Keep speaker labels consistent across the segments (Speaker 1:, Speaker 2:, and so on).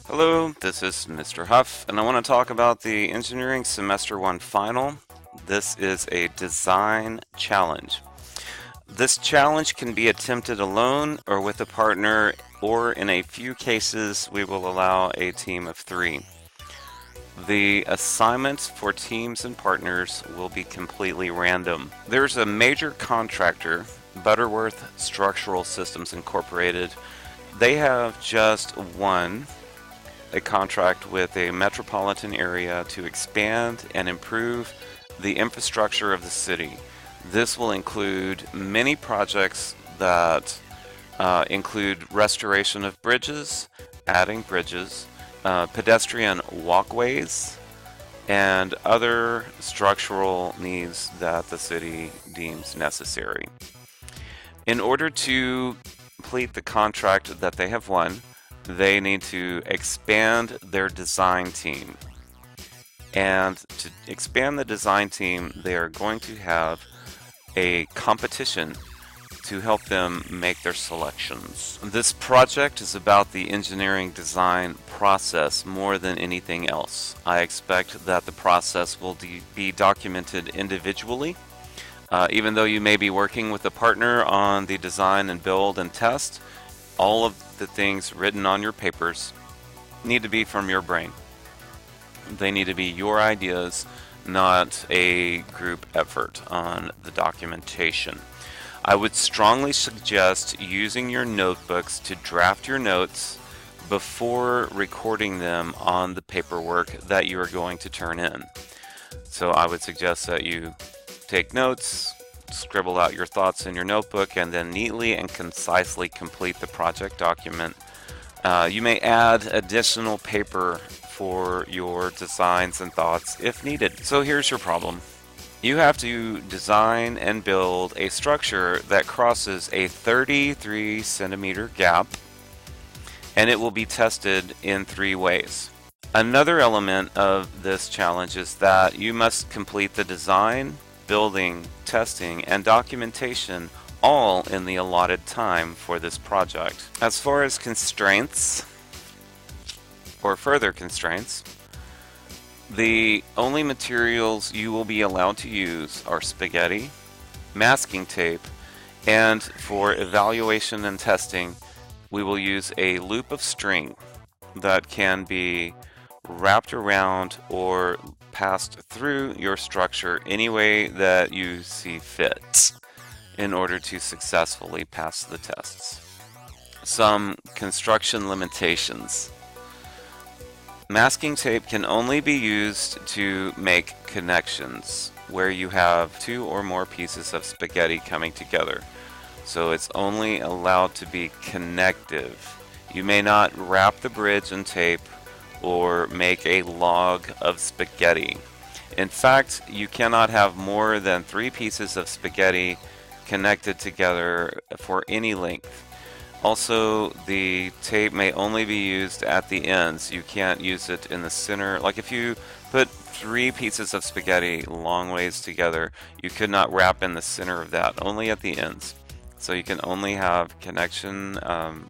Speaker 1: Hello, this is Mr. Huff, and I want to talk about the Engineering Semester 1 Final. This is a design challenge. This challenge can be attempted alone or with a partner, or in a few cases, we will allow a team of 3. The assignments for teams and partners will be completely random. There's a major contractor, Butterworth Structural Systems Incorporated. They have just won a contract with a metropolitan area to expand and improve the infrastructure of the city. This will include many projects that include restoration of bridges, adding bridges, pedestrian walkways, and other structural needs that the city deems necessary. In order to complete the contract that they have won, they need to expand their design team. And to expand the design team, they are going to have a competition to help them make their selections. This project is about the engineering design process more than anything else. I expect that the process will be documented individually. Even though you may be working with a partner on the design and build and test, all of the things written on your papers need to be from your brain. They need to be your ideas, not a group effort on the documentation. I would strongly suggest using your notebooks to draft your notes before recording them on the paperwork that you are going to turn in. So I would suggest that you take notes, scribble out your thoughts in your notebook, and then neatly and concisely complete the project document. You may add additional paper for your designs and thoughts if needed. So here's your problem. You have to design and build a structure that crosses a 33 centimeter gap, and it will be tested in 3 ways. Another element of this challenge is that you must complete the design, building, testing, and documentation all in the allotted time for this project. As far as constraints, or further constraints, the only materials you will be allowed to use are spaghetti, masking tape, and for evaluation and testing, we will use a loop of string that can be wrapped around or passed through your structure any way that you see fit in order to successfully pass the tests. Some construction limitations. Masking tape can only be used to make connections where you have 2 or more pieces of spaghetti coming together. So it's only allowed to be connective. You may not wrap the bridge in tape or make a log of spaghetti. In fact, you cannot have more than 3 pieces of spaghetti connected together for any length. Also, the tape may only be used at the ends. You can't use it in the center. Like if you put 3 pieces of spaghetti long ways together, you could not wrap in the center of that, only at the ends. So you can only have connection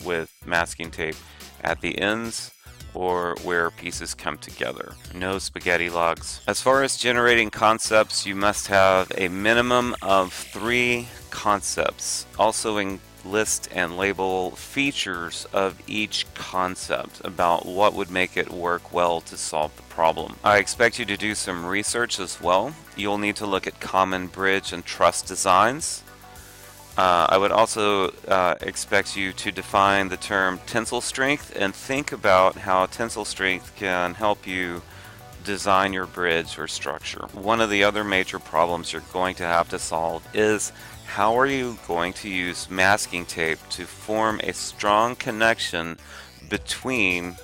Speaker 1: with masking tape at the ends or where pieces come together. No spaghetti logs. As far as generating concepts, you must have a minimum of 3 concepts. Also list and label features of each concept about what would make it work well to solve the problem. I expect you to do some research as well. You'll need to look at common bridge and truss designs. I would also expect you to define the term tensile strength and think about how tensile strength can help you design your bridge or structure. One of the other major problems you're going to have to solve is how are you going to use masking tape to form a strong connection between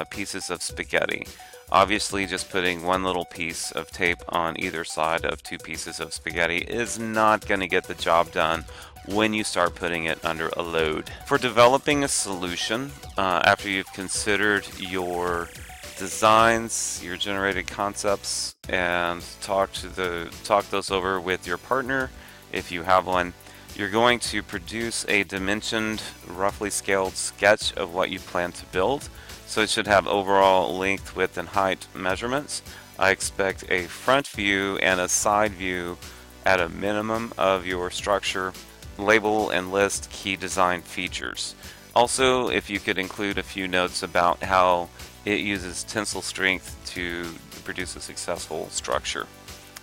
Speaker 1: pieces of spaghetti. Obviously, just putting one little piece of tape on either side of 2 pieces of spaghetti is not going to get the job done when you start putting it under a load. For developing a solution, after you've considered your designs, your generated concepts, and talk those over with your partner, if you have one, You're going to produce a dimensioned, roughly scaled sketch of what you plan to build. So it should have overall length, width, and height measurements. I expect a front view and a side view at a minimum of your structure. Label and list key design features. Also, if you could include a few notes about how it uses tensile strength to produce a successful structure,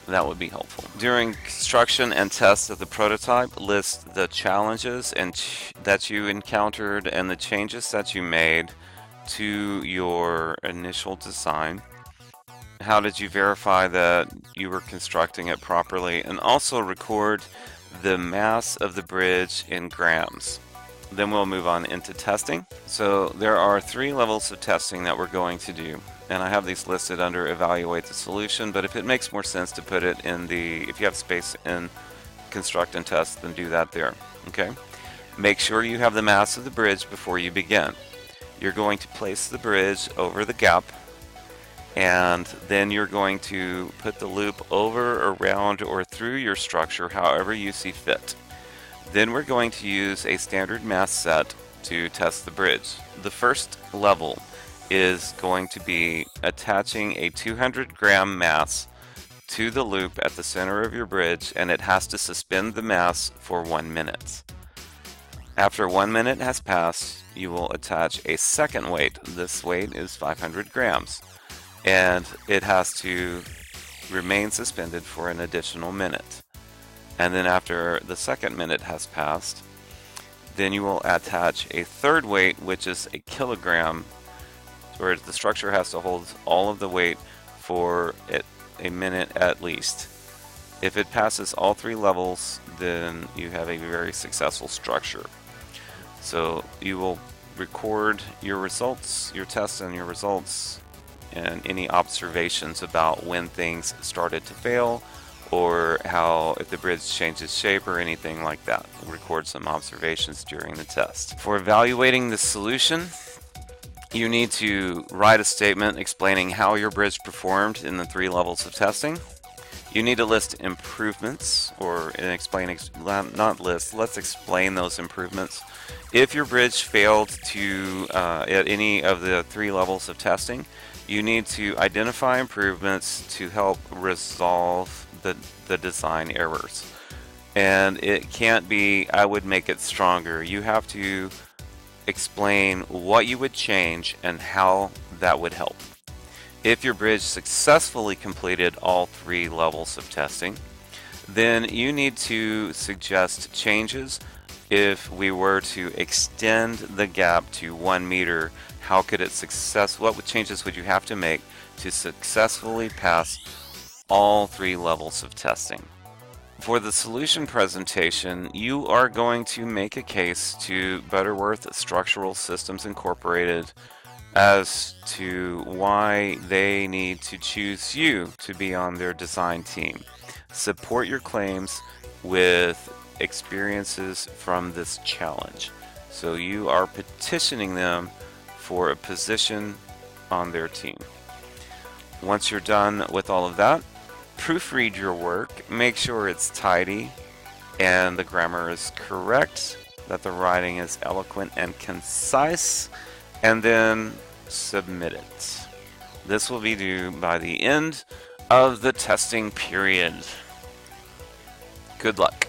Speaker 1: that would be helpful. During construction and test of the prototype, list the challenges that you encountered and the changes that you made to your initial design. How did you verify that you were constructing it properly? And also record the mass of the bridge in grams. Then we'll move on into testing. So there are 3 levels of testing that we're going to do. And I have these listed under evaluate the solution, but if it makes more sense to put it in if you have space in construct and test, then do that there. Okay. Make sure you have the mass of the bridge before you begin. You're going to place the bridge over the gap, and then you're going to put the loop over, around, or through your structure however you see fit. Then we're going to use a standard mass set to test the bridge. The first level is going to be attaching a 200-gram mass to the loop at the center of your bridge, and it has to suspend the mass for 1 minute. After 1 minute has passed, you will attach a second weight. This weight is 500 grams, and it has to remain suspended for an additional minute. And then after the second minute has passed, then you will attach a third weight, which is a kilogram, where the structure has to hold all of the weight for a minute at least. If it passes all 3 levels, then you have a very successful structure. So you will record your results, your tests and your results, and any observations about when things started to fail, or if the bridge changes shape or anything like that. Record some observations during the test. For evaluating the solution, you need to write a statement explaining how your bridge performed in the 3 levels of testing. You need to list improvements, let's explain those improvements. If your bridge failed at any of the 3 levels of testing, you need to identify improvements to help resolve the design errors. And it can't be, I would make it stronger. You have to explain what you would change and how that would help. If your bridge successfully completed all 3 levels of testing, then you need to suggest changes. If we were to extend the gap to 1 meter, what changes would you have to make to successfully pass all 3 levels of testing? For the solution presentation, you are going to make a case to Butterworth Structural Systems Incorporated as to why they need to choose you to be on their design team. Support your claims with experiences from this challenge. So you are petitioning them for a position on their team. Once you're done with all of that, proofread your work, make sure it's tidy and the grammar is correct, that the writing is eloquent and concise, and then submit it. This will be due by the end of the testing period. Good luck.